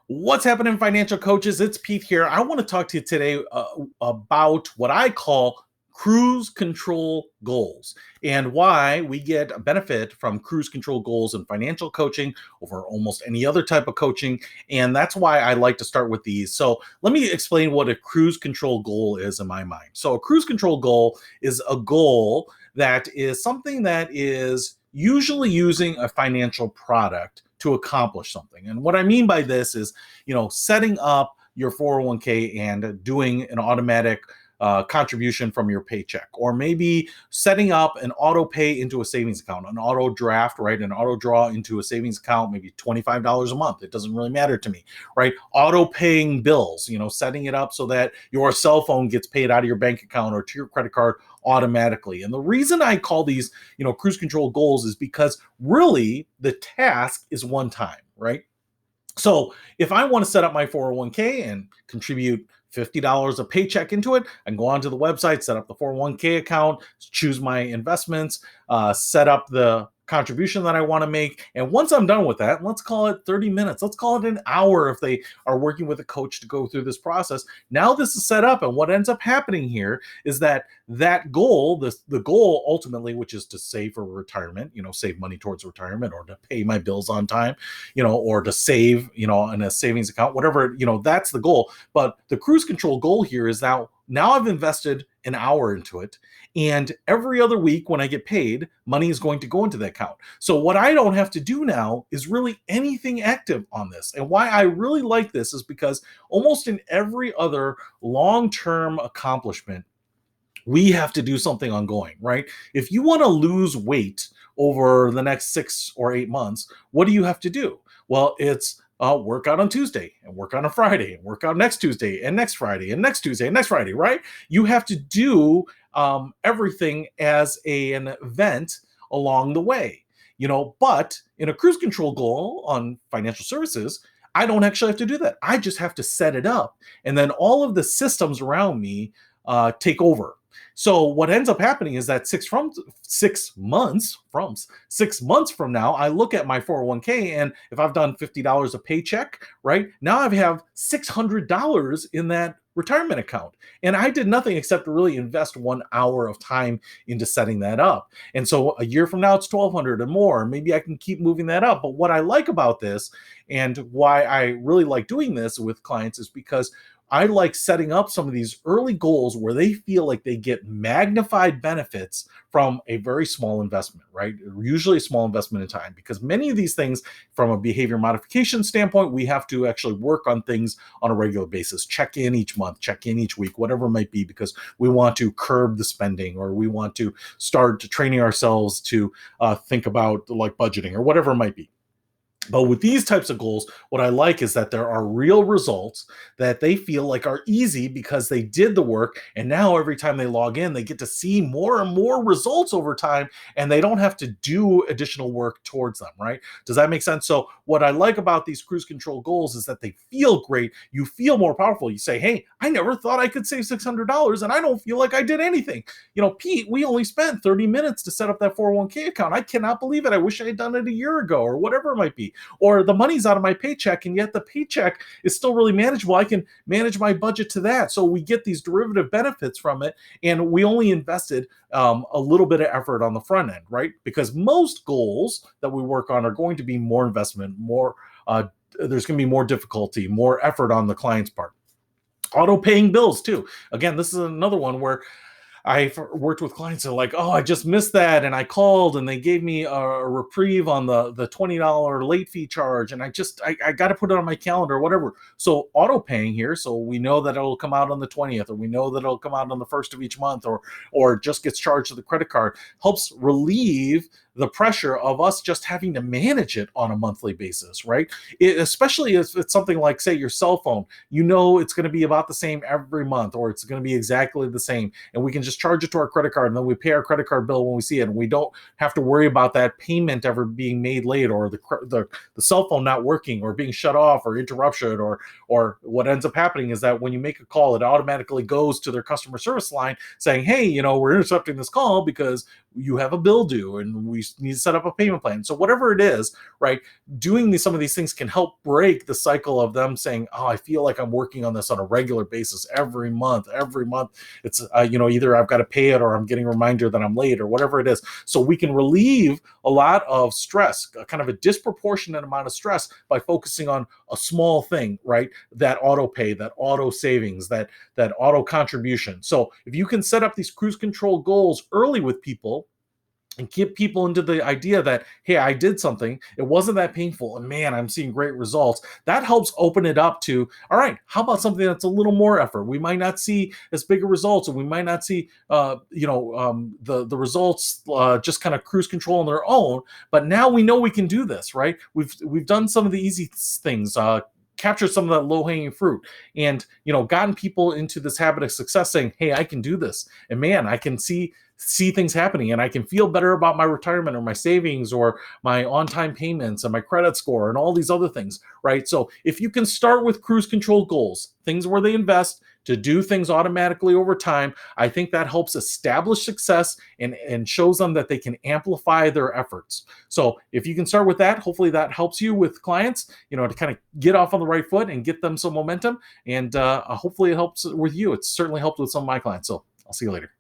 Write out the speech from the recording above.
What's happening, financial coaches? It's Pete here. I want to talk to you today about what I call cruise control goals and why we get a benefit from cruise control goals in financial coaching over almost any other type of coaching. And that's why I like to start with these. So let me explain what a cruise control goal is in my mind. So a cruise control goal is a goal that is something that is usually using a financial product to accomplish something. And what I mean by this is, setting up your 401k and doing an automatic contribution from your paycheck, or maybe setting up an auto pay into a savings account, an auto draft, right? An auto draw into a savings account, maybe $25 a month. It doesn't really matter to me, right? Auto paying bills, setting it up so that your cell phone gets paid out of your bank account or to your credit card automatically. And the reason I call these, cruise control goals is because really the task is one time, right? So if I want to set up my 401k and contribute $50 a paycheck into it, I can go onto the website, set up the 401k account, choose my investments, set up the contribution that I want to make. And once I'm done with that, let's call it 30 minutes. Let's call it an hour if they are working with a coach to go through this process. Now this is set up. And what ends up happening here is that goal, the goal ultimately, which is to save for retirement, save money towards retirement or to pay my bills on time, or to save, in a savings account, whatever, that's the goal. But the cruise control goal here is now I've invested an hour into it. And every other week when I get paid, money is going to go into that account. So what I don't have to do now is really anything active on this. And why I really like this is because almost in every other long-term accomplishment, we have to do something ongoing, right? If you want to lose weight over the next 6 or 8 months, what do you have to do? Well, it's work out on Tuesday and work out on Friday and work out next Tuesday and next Friday and next Tuesday and next Friday, right? You have to do everything as an event along the way, but in a cruise control goal on financial services, I don't actually have to do that. I just have to set it up. And then all of the systems around me take over. So what ends up happening is that 6 months from now, I look at my 401k, and if I've done $50 a paycheck, right now I have $600 in that retirement account, and I did nothing except really invest 1 hour of time into setting that up. And so a year from now, it's 1,200 and more. Maybe I can keep moving that up. But what I like about this, and why I really like doing this with clients, is because I like setting up some of these early goals where they feel like they get magnified benefits from a very small investment, right? Usually a small investment in time, because many of these things from a behavior modification standpoint, we have to actually work on things on a regular basis, check in each month, check in each week, whatever it might be, because we want to curb the spending, or we want to start training ourselves to think about like budgeting or whatever it might be. But with these types of goals, what I like is that there are real results that they feel like are easy because they did the work. And now every time they log in, they get to see more and more results over time, and they don't have to do additional work towards them, right? Does that make sense? So what I like about these cruise control goals is that they feel great. You feel more powerful. You say, hey, I never thought I could save $600 and I don't feel like I did anything. Pete, we only spent 30 minutes to set up that 401k account. I cannot believe it. I wish I had done it a year ago, or whatever it might be. Or the money's out of my paycheck, and yet the paycheck is still really manageable. I can manage my budget to that. So we get these derivative benefits from it, and we only invested a little bit of effort on the front end, right? Because most goals that we work on are going to be more investment, there's going to be more difficulty, more effort on the client's part. Auto paying bills too. Again, this is another one where I've worked with clients that are like, oh, I just missed that. And I called and they gave me a reprieve on the $20 late fee charge. And I got to put it on my calendar or whatever. So auto paying here. So we know that it'll come out on the 20th, or we know that it'll come out on the 1st of each month, or just gets charged to the credit card, helps relieve the pressure of us just having to manage it on a monthly basis, right? Especially if it's something like, say, your cell phone, it's going to be about the same every month, or it's going to be exactly the same. And we can just charge it to our credit card, and then we pay our credit card bill when we see it. And we don't have to worry about that payment ever being made late, or the cell phone not working, or being shut off, or interruption, or what ends up happening is that when you make a call, it automatically goes to their customer service line saying, hey, we're intercepting this call because you have a bill due, and we need to set up a payment plan. So whatever it is, right, doing some of these things can help break the cycle of them saying, oh, I feel like I'm working on this on a regular basis every month. It's, either I've got to pay it or I'm getting a reminder that I'm late or whatever it is. So we can relieve a lot of stress, kind of a disproportionate amount of stress by focusing on a small thing, right? That auto pay, that auto savings, that auto contribution. So if you can set up these cruise control goals early with people and get people into the idea that, hey, I did something, it wasn't that painful, and man, I'm seeing great results, that helps open it up to, all right, how about something that's a little more effort? We might not see as big a results, and we might not see the results just kind of cruise control on their own, but now we know we can do this, right? We've done some of the easy things, capture some of that low-hanging fruit, and gotten people into this habit of success, saying, hey, I can do this, and man, I can see things happening, and I can feel better about my retirement or my savings or my on-time payments and my credit score and all these other things, right? So if you can start with cruise control goals, things where they invest to do things automatically over time, I think that helps establish success and shows them that they can amplify their efforts. So if you can start with that, hopefully that helps you with clients, to kind of get off on the right foot and get them some momentum. And hopefully it helps with you. It's certainly helped with some of my clients. So I'll see you later.